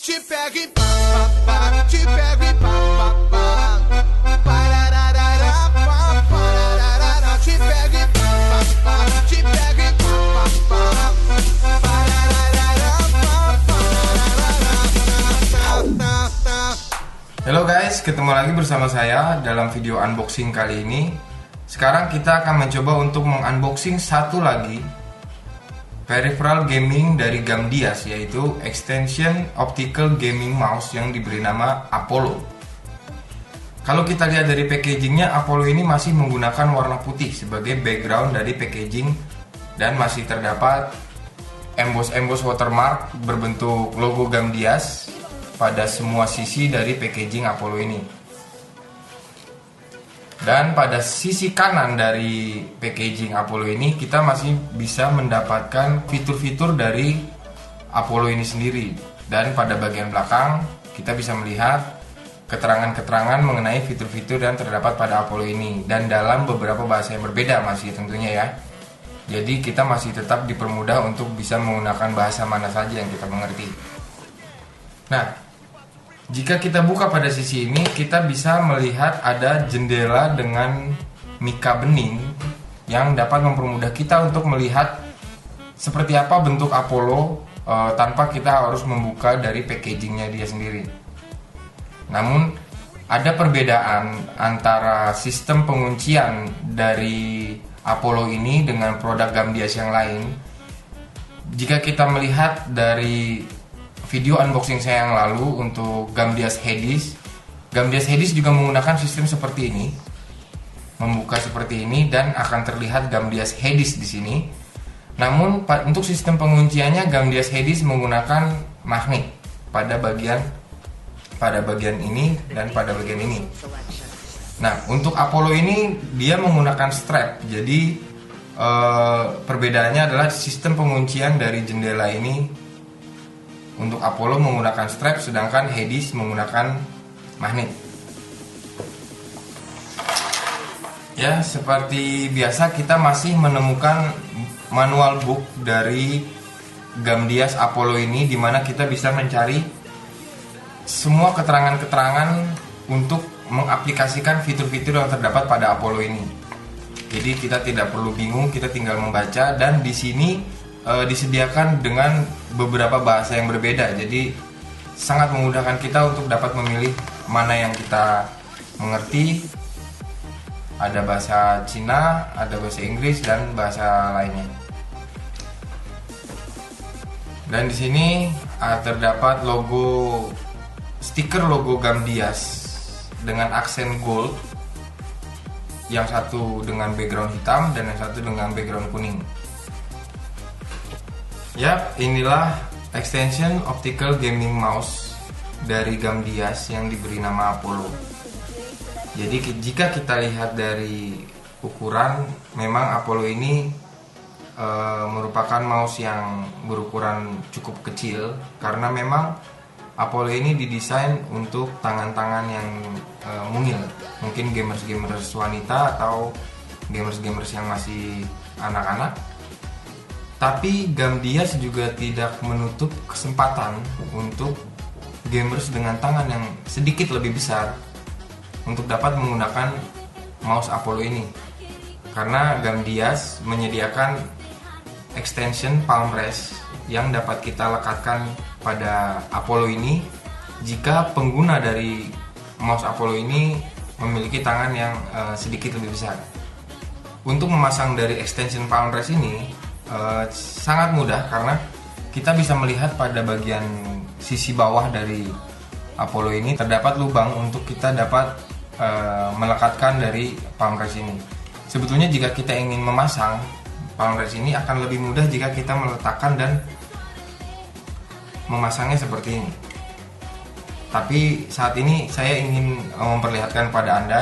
Te pego e pá, pá, pá, te pego e pá, pá, pá. Parararara, pá, parararara, te pego e pá, pá, pá, te pego e pá, pá, pá. Parararara, pá, parararara. Halo guys, ketemu lagi bersama saya dalam video unboxing kali ini. Sekarang kita akan mencoba untuk mengunboxing satu lagi peripheral gaming dari Gamdias, yaitu Extension Optical Gaming Mouse yang diberi nama Apollo. Kalau kita lihat dari packagingnya, Apollo ini masih menggunakan warna putih sebagai background dari packaging dan masih terdapat emboss watermark berbentuk logo Gamdias pada semua sisi dari packaging Apollo ini. Dan pada sisi kanan dari packaging Apollo ini kita masih bisa mendapatkan fitur-fitur dari Apollo ini sendiri. Dan pada bagian belakang kita bisa melihat keterangan-keterangan mengenai fitur-fitur yang terdapat pada Apollo ini, dan dalam beberapa bahasa yang berbeda masih tentunya ya. Jadi kita masih tetap dipermudah untuk bisa menggunakan bahasa mana saja yang kita mengerti. Nah, jika kita buka pada sisi ini, kita bisa melihat ada jendela dengan mika bening yang dapat mempermudah kita untuk melihat seperti apa bentuk Apollo tanpa kita harus membuka dari packagingnya dia sendiri. Namun ada perbedaan antara sistem penguncian dari Apollo ini dengan produk Gamdias yang lain. Jika kita melihat dari video unboxing saya yang lalu untuk Gamdias Hedis juga menggunakan sistem seperti ini, membuka seperti ini dan akan terlihat Gamdias Hedis di sini. Namun untuk sistem pengunciannya Gamdias Hedis menggunakan magnet pada bagian ini dan pada bagian ini. Nah, untuk Apollo ini dia menggunakan strap. Jadi perbedaannya adalah sistem penguncian dari jendela ini. Untuk Apollo menggunakan strap, sedangkan Hedis menggunakan magnet. Ya, seperti biasa kita masih menemukan manual book dari Gamdias Apollo ini, di mana kita bisa mencari semua keterangan-keterangan untuk mengaplikasikan fitur-fitur yang terdapat pada Apollo ini. Jadi kita tidak perlu bingung, kita tinggal membaca, dan di sini disediakan dengan beberapa bahasa yang berbeda. Jadi sangat memudahkan kita untuk dapat memilih mana yang kita mengerti. Ada bahasa Cina, ada bahasa Inggris dan bahasa lainnya. Dan di sini terdapat stiker logo Gamdias dengan aksen gold. Yang satu dengan background hitam dan yang satu dengan background kuning. Yap, inilah Extension Optical Gaming Mouse dari Gamdias yang diberi nama Apollo. Jadi jika kita lihat dari ukuran, memang Apollo ini merupakan mouse yang berukuran cukup kecil, karena memang Apollo ini didesain untuk tangan-tangan yang mungil. Mungkin gamers-gamers wanita atau gamers-gamers yang masih anak-anak. Tapi Gamdias juga tidak menutup kesempatan untuk gamers dengan tangan yang sedikit lebih besar untuk dapat menggunakan mouse Apollo ini. Karena Gamdias menyediakan extension palm rest yang dapat kita lekatkan pada Apollo ini jika pengguna dari mouse Apollo ini memiliki tangan yang sedikit lebih besar. Untuk memasang dari extension palm rest ini sangat mudah, karena kita bisa melihat pada bagian sisi bawah dari Apollo ini terdapat lubang untuk kita dapat melekatkan dari palm rest ini. Sebetulnya jika kita ingin memasang palm rest ini akan lebih mudah jika kita meletakkan dan memasangnya seperti ini. Tapi saat ini saya ingin memperlihatkan pada Anda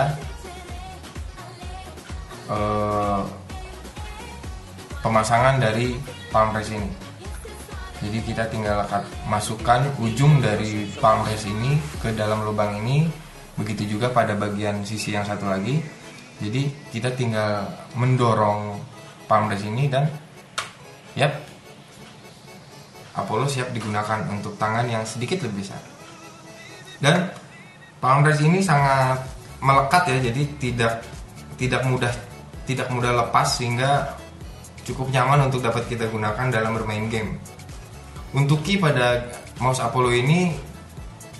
pemasangan dari palm rest ini. Jadi kita tinggal masukkan ujung dari palm rest ini ke dalam lubang ini. Begitu juga pada bagian sisi yang satu lagi. Jadi kita tinggal mendorong palm rest ini dan yap, Apollo siap digunakan untuk tangan yang sedikit lebih besar. Dan palm rest ini sangat melekat ya, jadi tidak mudah lepas, sehingga cukup nyaman untuk dapat kita gunakan dalam bermain game. Untuk key pada mouse Apollo ini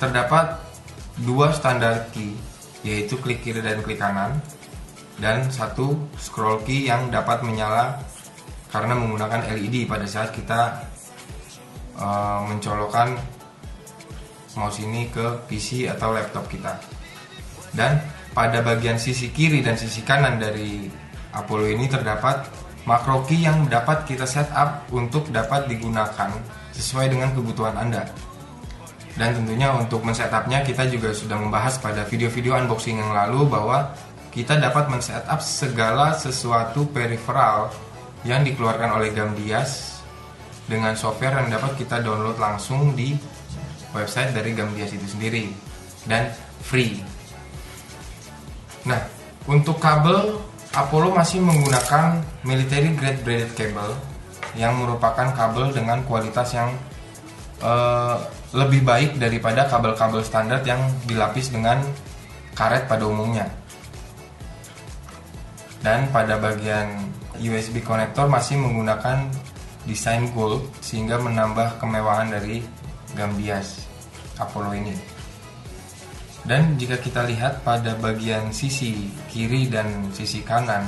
terdapat 2 standar key, yaitu klik kiri dan klik kanan, dan 1 scroll key yang dapat menyala karena menggunakan LED pada saat kita mencolokkan mouse ini ke PC atau laptop kita. Dan pada bagian sisi kiri dan sisi kanan dari Apollo ini terdapat makro key yang dapat kita setup untuk dapat digunakan sesuai dengan kebutuhan Anda. Dan tentunya untuk men-setupnya kita juga sudah membahas pada video-video unboxing yang lalu bahwa kita dapat men-setup segala sesuatu peripheral yang dikeluarkan oleh Gamdias dengan software yang dapat kita download langsung di website dari Gamdias itu sendiri dan free. Nah, untuk kabel Apollo masih menggunakan military grade braided cable yang merupakan kabel dengan kualitas yang lebih baik daripada kabel-kabel standar yang dilapis dengan karet pada umumnya. Dan pada bagian USB konektor masih menggunakan desain gold sehingga menambah kemewahan dari Gamdias Apollo ini. Dan jika kita lihat pada bagian sisi kiri dan sisi kanan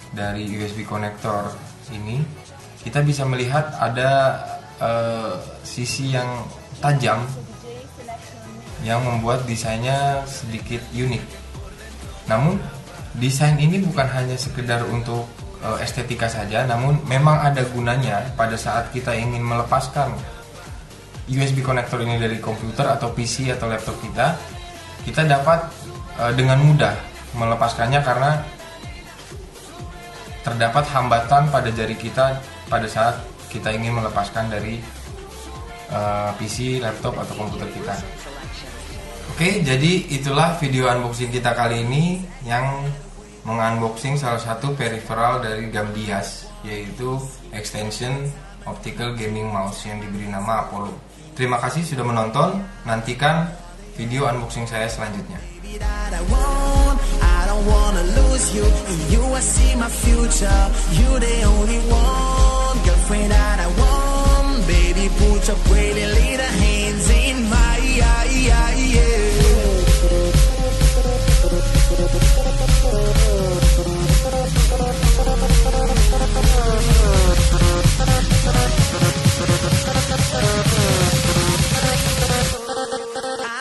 dari USB konektor ini, kita bisa melihat ada sisi yang tajam yang membuat desainnya sedikit unik. Namun desain ini bukan hanya sekedar untuk estetika saja, namun memang ada gunanya pada saat kita ingin melepaskan USB konektor ini dari komputer atau PC atau laptop kita dapat dengan mudah melepaskannya karena terdapat hambatan pada jari kita pada saat kita ingin melepaskan dari PC, laptop atau komputer kita. Oke, jadi itulah video unboxing kita kali ini yang mengunboxing salah satu peripheral dari Gamdias, yaitu extension optical gaming mouse yang diberi nama Apollo. Terima kasih sudah menonton. Nantikan video unboxing saya selanjutnya.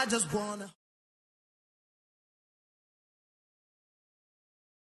I just wanna